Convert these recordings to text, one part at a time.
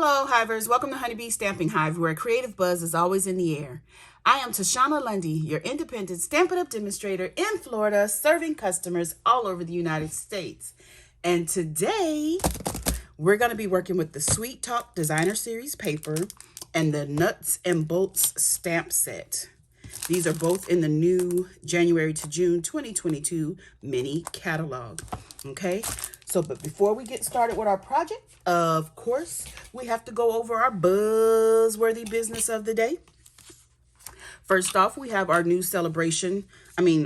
Hello, Hivers. Welcome to Honeybee Stamping Hive, where creative buzz is always in the air. I am Tashana Lundy, your independent Stampin' Up Demonstrator in Florida, serving customers all over the United States. And today, we're going to be working with the Sweet Talk Designer Series paper and the Nuts and Bolts stamp set. These are both in the new January to June 2022 mini catalog. Okay, so but before we get started with our project, of course, we have to go over our buzzworthy business of the day. First off, we have our new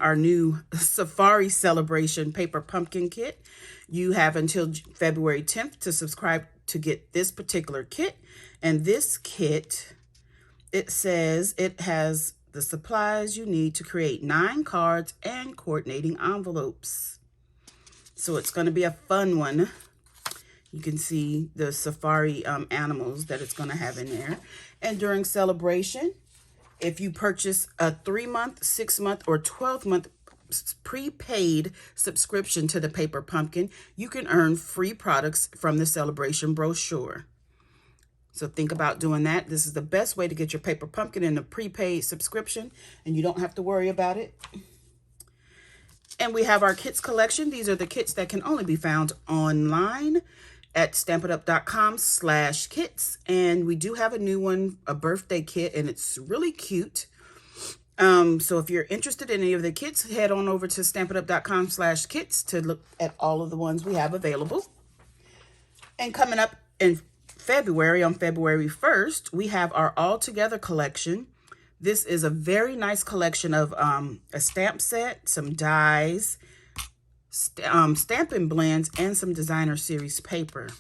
our new Safari Celebration paper pumpkin kit. You have until February 10th to subscribe to get this particular kit. And this kit, it says it has the supplies you need to create 9 cards and coordinating envelopes. So it's going to be a fun one. You can see the safari animals that it's going to have in there. And during celebration, if you purchase a 3-month, 6-month, or 12-month prepaid subscription to the paper pumpkin, you can earn free products from the celebration brochure. So think about doing that. This is the best way to get your paper pumpkin in a prepaid subscription, and you don't have to worry about it. And we have our kits collection. These are the kits that can only be found online at stampinup.com/kits. And we do have a new one, a birthday kit, and it's really cute. So if you're interested in any of the kits, head on over to stampinup.com/kits to look at all of the ones we have available. And coming up in February, on February 1st, we have our All Together collection. This is a very nice collection of a stamp set, some dies, stamping blends, and some designer series paper.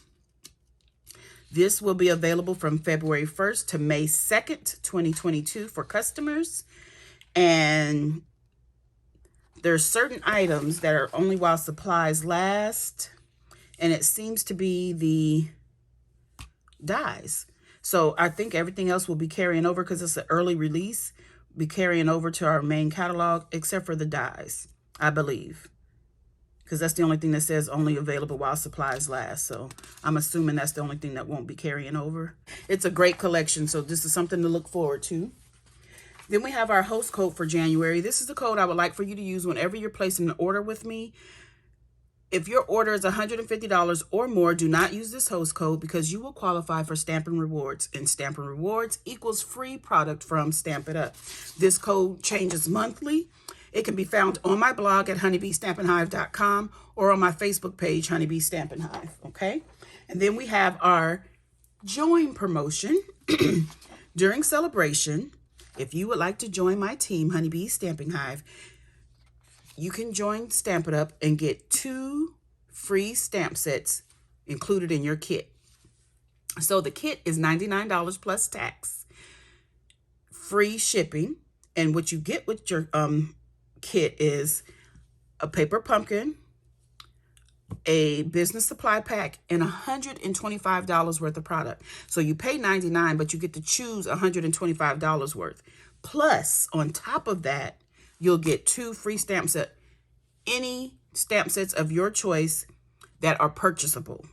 This will be available from February 1st to May 2nd, 2022 for customers. And there's certain items that are only while supplies last. And it seems to be the dies. So I think everything else will be carrying over because it's an early release, be carrying over to our main catalog, except for the dies, I believe. Because that's the only thing that says only available while supplies last. So I'm assuming that's the only thing that won't be carrying over. It's a great collection, so this is something to look forward to. Then we have our host code for January. This is the code I would like for you to use whenever you're placing an order with me. If your order is $150 or more, do not use this host code because you will qualify for Stampin' Rewards. And Stampin' Rewards equals free product from Stampin' Up. This code changes monthly. It can be found on my blog at honeybeestampinhive.com or on my Facebook page, Honeybee Stampin' Hive, okay? And then we have our join promotion. During celebration, if you would like to join my team, Honeybee Stampin' Hive, you can join Stampin' Up and get 2 free stamp sets included in your kit. So the kit is $99 plus tax, free shipping, and what you get with your kit is a paper pumpkin, a business supply pack, and $125 worth of product. So you pay $99, but you get to choose $125 worth. Plus, on top of that, you'll get 2 free stamp sets, any stamp sets of your choice that are purchasable.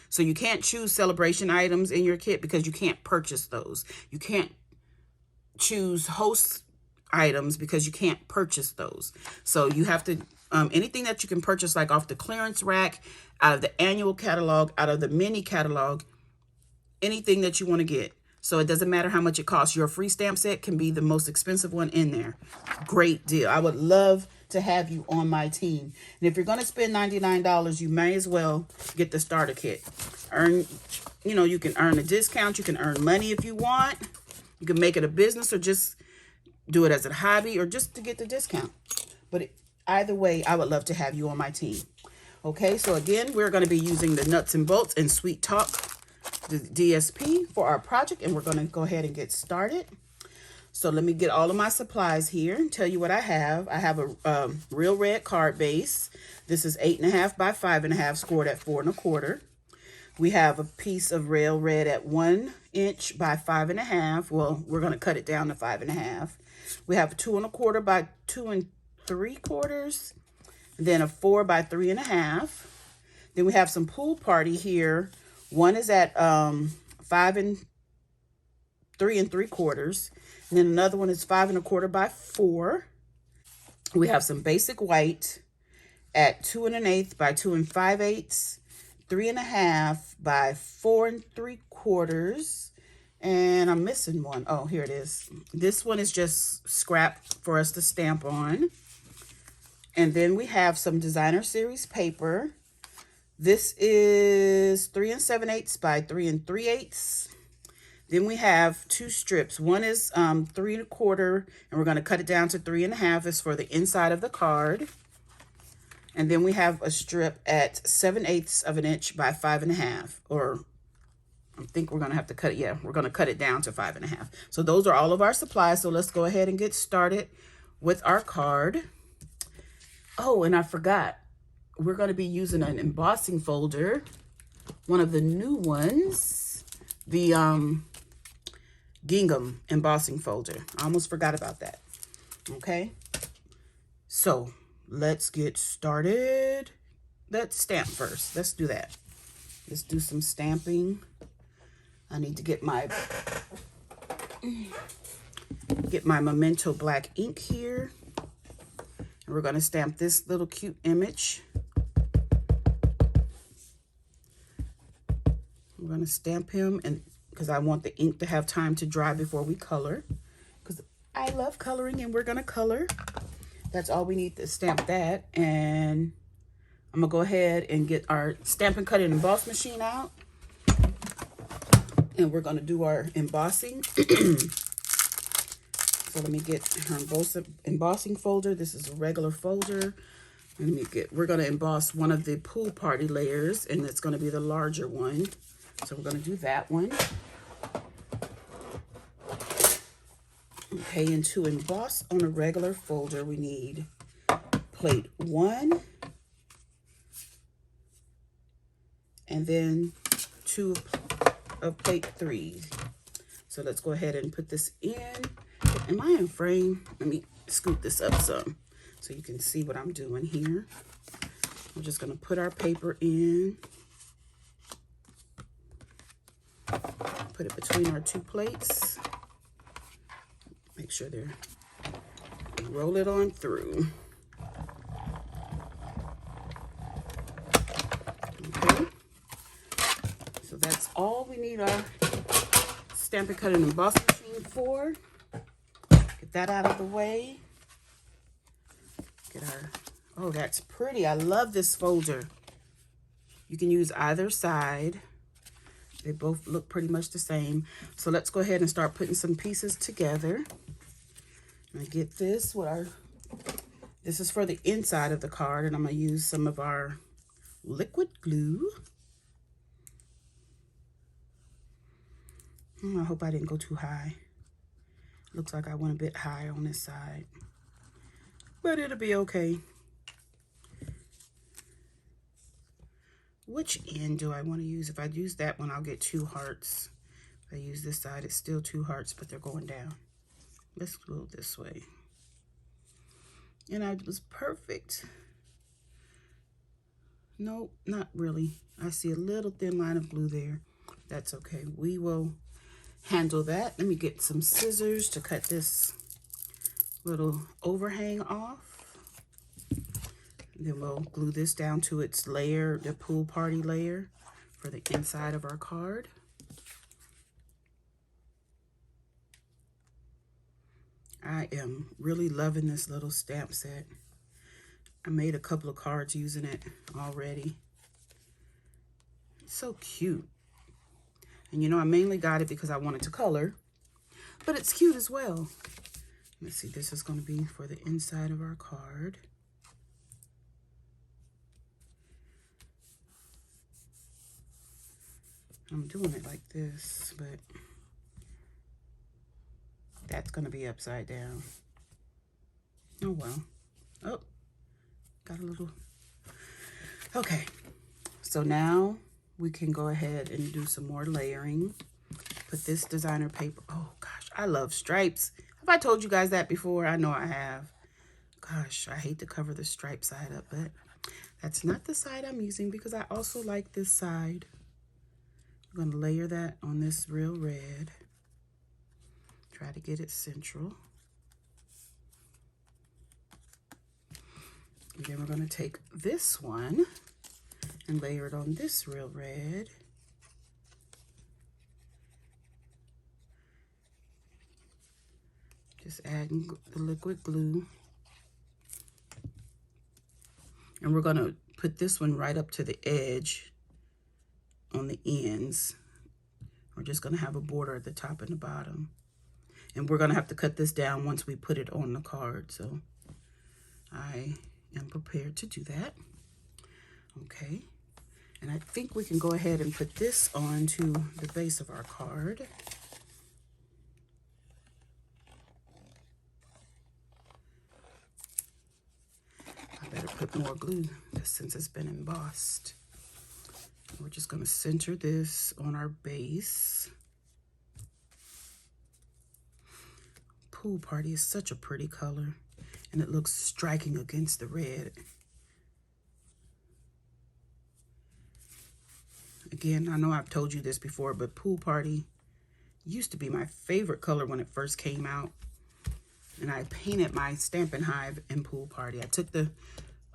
So you can't choose celebration items in your kit because you can't purchase those. You can't choose host items because you can't purchase those. So you have to, anything that you can purchase, like off the clearance rack, out of the annual catalog, out of the mini catalog, anything that you want to get. So it doesn't matter how much it costs. Your free stamp set can be the most expensive one in there. Great deal. I would love to have you on my team. And if you're going to spend $99, you may as well get the starter kit. You can earn a discount. You can earn money if you want. You can make it a business or just do it as a hobby or just to get the discount. But either way, I would love to have you on my team. Okay, so again, we're going to be using the Nuts and Bolts and Sweet Talk, the DSP, for our project, and we're going to go ahead and get started. So let me get all of my supplies here and tell you what I have. I have a real red card base. This is 8.5 by 5.5, scored at 4 1/4. We have a piece of real red at 1 inch by 5.5. Well, we're going to cut it down to 5.5. We have a 2 1/4 by 2 3/4. Then a 4 by 3.5. Then we have some Pool Party here. One is at 5 3 3/4. And then another one is 5 1/4 by 4. We have some basic white at 2 1/8 by 2 5/8, 3 1/2 by 4 3/4. And I'm missing one. Oh, here it is. This one is just scrap for us to stamp on. And then we have some designer series paper. This is 3 7/8 by 3 3/8. Then we have 2 strips. One is 3 1/4, and we're going to cut it down to 3 1/2. It's for the inside of the card. And then we have a strip at 7/8 of an inch by 5 1/2, or I think we're going to have to cut it. Yeah, we're going to cut it down to 5 1/2. So those are all of our supplies. So let's go ahead and get started with our card. Oh, and I forgot. We're going to be using an embossing folder. One of the new ones. The gingham embossing folder. I almost forgot about that. Okay. So let's get started. Let's stamp first. Let's do that. Let's do some stamping. I need to get my Memento black ink here. And we're going to stamp this little cute image. I'm going to stamp him, and because I want the ink to have time to dry before we color. Because I love coloring, and we're going to color. That's all we need to stamp that. And I'm going to go ahead and get our Stampin' Cut and Emboss machine out. And we're going to do our embossing. So let me get her embossing folder. This is a regular folder. We're going to emboss one of the pool party layers, and it's going to be the larger one. So we're going to do that one. Okay, and to emboss on a regular folder, we need plate 1, and then 2 of plate 3. So let's go ahead and put this in. Am I in frame? Let me scoot this up some so you can see what I'm doing here. We're just going to put our paper in. Put it between our 2 plates. Make sure they're, roll it on through. Okay. So that's all we need our Stampin' Cut and Emboss machine for. Get that out of the way. Get our, oh, that's pretty. I love this folder. You can use either side. They both look pretty much the same. So let's go ahead and start putting some pieces together. I get this. This is for the inside of the card, and I'm going to use some of our liquid glue. I hope I didn't go too high. Looks like I went a bit high on this side, but it'll be okay. Which end do I want to use? If I use that one, I'll get 2 hearts. If I use this side, it's still 2 hearts, but they're going down. Let's glue it this way. And I was perfect. Nope, not really. I see a little thin line of glue there. That's okay. We will handle that. Let me get some scissors to cut this little overhang off. And then we'll glue this down to its layer, the pool party layer for the inside of our card. I am really loving this little stamp set. I made a couple of cards using it already. It's so cute. And you know, I mainly got it because I wanted to color, but it's cute as well. Let's see, this is going to be for the inside of our card. I'm doing it like this, but that's going to be upside down. Oh, well. Oh, got a little. Okay, so now we can go ahead and do some more layering. Put this designer paper. Oh, gosh, I love stripes. Have I told you guys that before? I know I have. Gosh, I hate to cover the stripe side up, but that's not the side I'm using because I also like this side. I'm going to layer that on this real red. Try to get it central. And then we're going to take this one and layer it on this real red. Just adding the liquid glue. And we're going to put this one right up to the edge on the ends. We're just going to have a border at the top and the bottom. And we're going to have to cut this down once we put it on the card. So I am prepared to do that. Okay. And I think we can go ahead and put this onto the base of our card. I better put more glue since it's been embossed. We're just going to center this on our base. Pool Party is such a pretty color, and it looks striking against the red. Again, I know I've told you this before, but Pool Party used to be my favorite color when it first came out. And I painted my Stampin' Hive in Pool Party. I took the,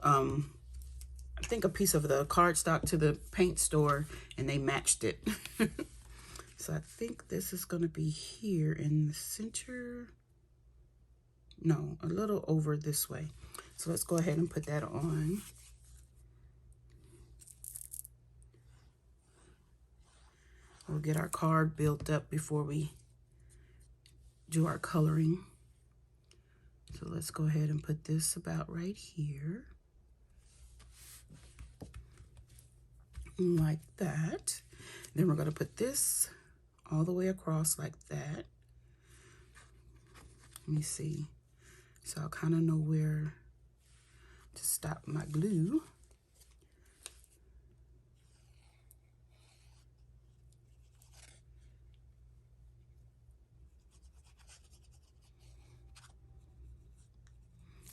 I think a piece of the cardstock to the paint store, and they matched it. So I think this is going to be here in the center. No, a little over this way. So let's go ahead and put that on. We'll get our card built up before we do our coloring. So let's go ahead and put this about right here. Like that. Then we're going to put this all the way across like that. Let me see. So I'll kind of know where to stop my glue.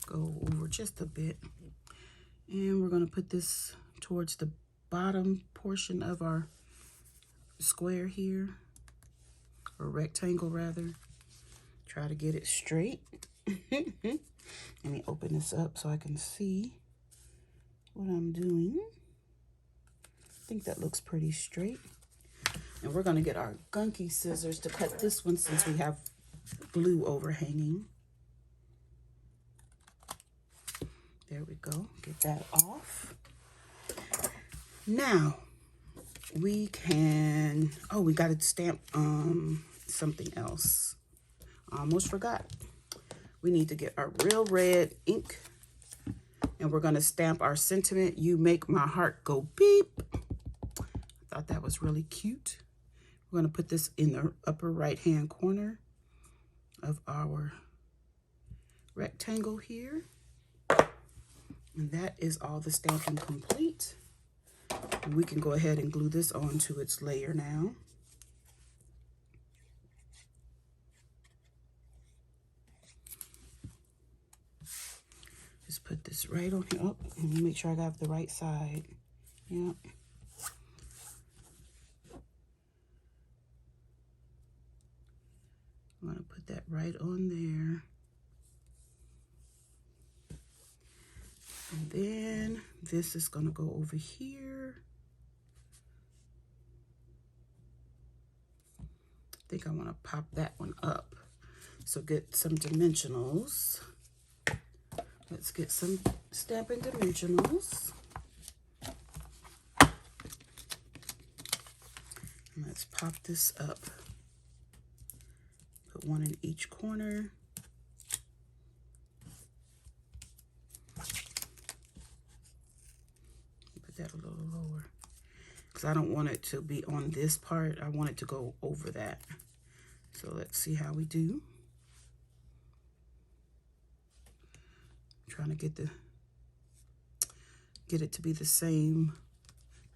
Go over just a bit. And we're going to put this towards the bottom portion of our square here, or rectangle rather. Try to get it straight. Let me open this up so I can see what I'm doing. I think that looks pretty straight. And we're going to get our gunky scissors to cut this one since we have glue overhanging. There we go. Get that off. Now we can, oh, we got to stamp something else. Almost forgot. We need to get our real red ink, and we're going to stamp our sentiment, "You make my heart go beep." I thought that was really cute. We're going to put this in the upper right hand corner of our rectangle here. And that is all the stamping complete. And we can go ahead and glue this onto its layer now. Just put this right on here. Oh, let me make sure I got the right side. Yep. I'm going to put that right on there. And then this is going to go over here. I think I want to pop that one up. So get some dimensionals. Let's get some Stampin' Dimensionals. And let's pop this up. Put one in each corner. Put that a little lower, because I don't want it to be on this part. I want it to go over that. So let's see how we do. Trying to get it to be the same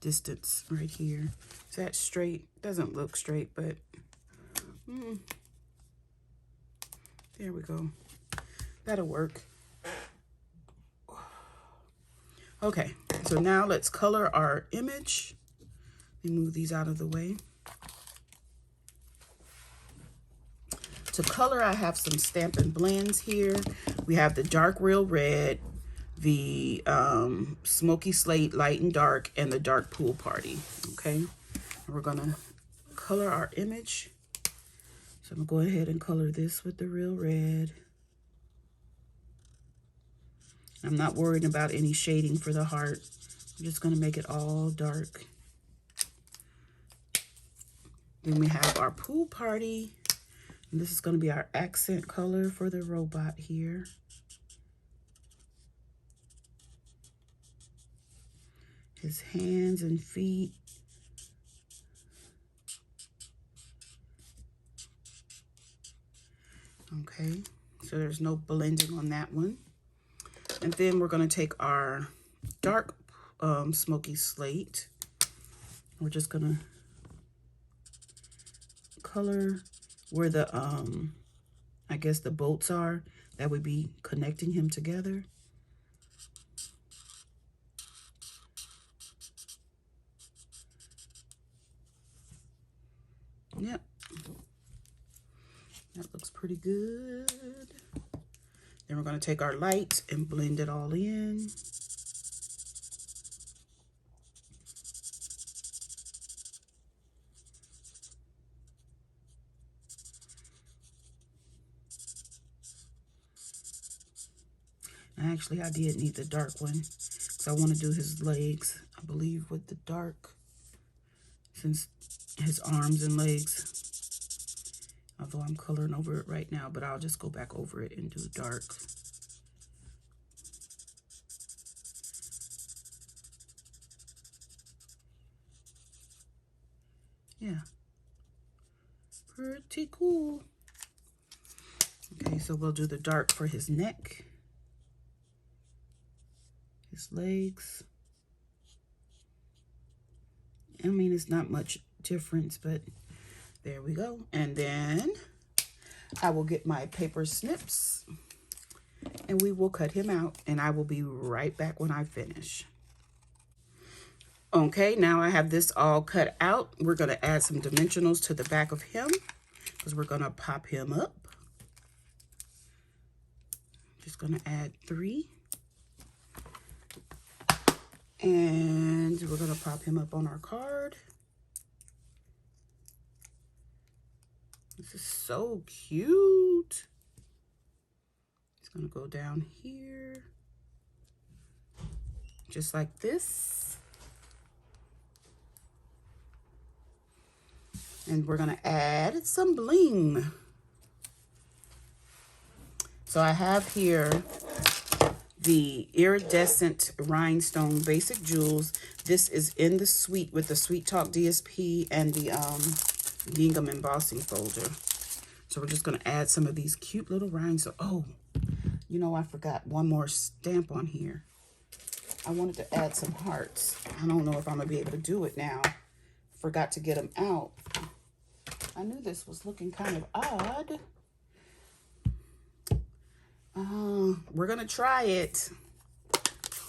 distance right here. Is that straight? Doesn't look straight, but there we go. That'll work. Okay, so now let's color our image. Let me move these out of the way. To color, I have some Stampin' Blends here. We have the dark real red, the smoky slate light and dark, and the dark pool party. Okay, and we're gonna color our image. So I'm gonna go ahead and color this with the real red. I'm not worried about any shading for the heart. I'm just gonna make it all dark. Then we have our pool party. And this is gonna be our accent color for the robot here. His hands and feet. Okay, so there's no blending on that one. And then we're going to take our dark smoky slate. We're just going to color where the, I guess the bolts are. That would be connecting him together. Yep. That looks pretty good. Then we're going to take our light and blend it all in. Actually, I did need the dark one because I want to do his legs, I believe, with the dark, since his arms and legs. Although I'm coloring over it right now, but I'll just go back over it and do dark. Yeah. Pretty cool. Okay, so we'll do the dark for his neck, his legs. I mean, it's not much difference, but there we go. And then I will get my paper snips and we will cut him out, and I will be right back when I finish. Okay, now I have this all cut out. We're going to add some dimensionals to the back of him because we're going to pop him up. Just going to add 3. And we're going to pop him up on our card. This is so cute. It's going to go down here. Just like this. And we're going to add some bling. So I have here the iridescent rhinestone basic jewels. This is in the suite with the Sweet Talk DSP and the gingham embossing folder. So we're just going to add some of these cute little rhinestones. Oh, you know, I forgot one more stamp on here. I wanted to add some hearts. I don't know if I'm going to be able to do it now. Forgot to get them out. I knew this was looking kind of odd. We're going to try it.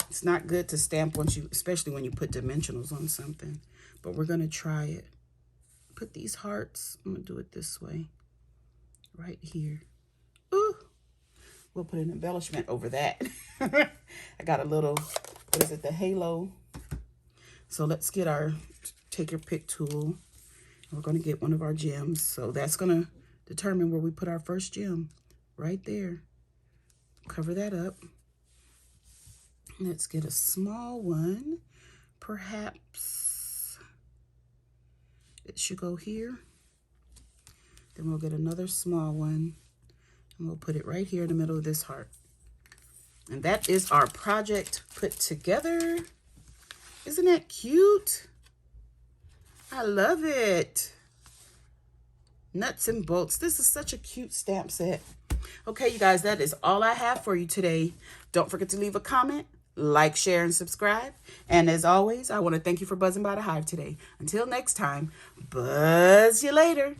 It's not good to stamp once you, especially when you put dimensionals on something, but we're going to try it. Put these hearts, I'm going to do it this way, right here. Ooh, we'll put an embellishment over that. I got a little, what is it, the halo. So let's get our, take your pick tool. We're going to get one of our gems. So that's going to determine where we put our first gem, right there. Cover that up. Let's get a small one. Perhaps it should go here. Then we'll get another small one and we'll put it right here in the middle of this heart. And that is our project put together. Isn't that cute? I love it. Nuts and bolts. This is such a cute stamp set. Okay, you guys, that is all I have for you today. Don't forget to leave a comment, like, share, and subscribe. And as always, I want to thank you for buzzing by the Hive today. Until next time, buzz you later.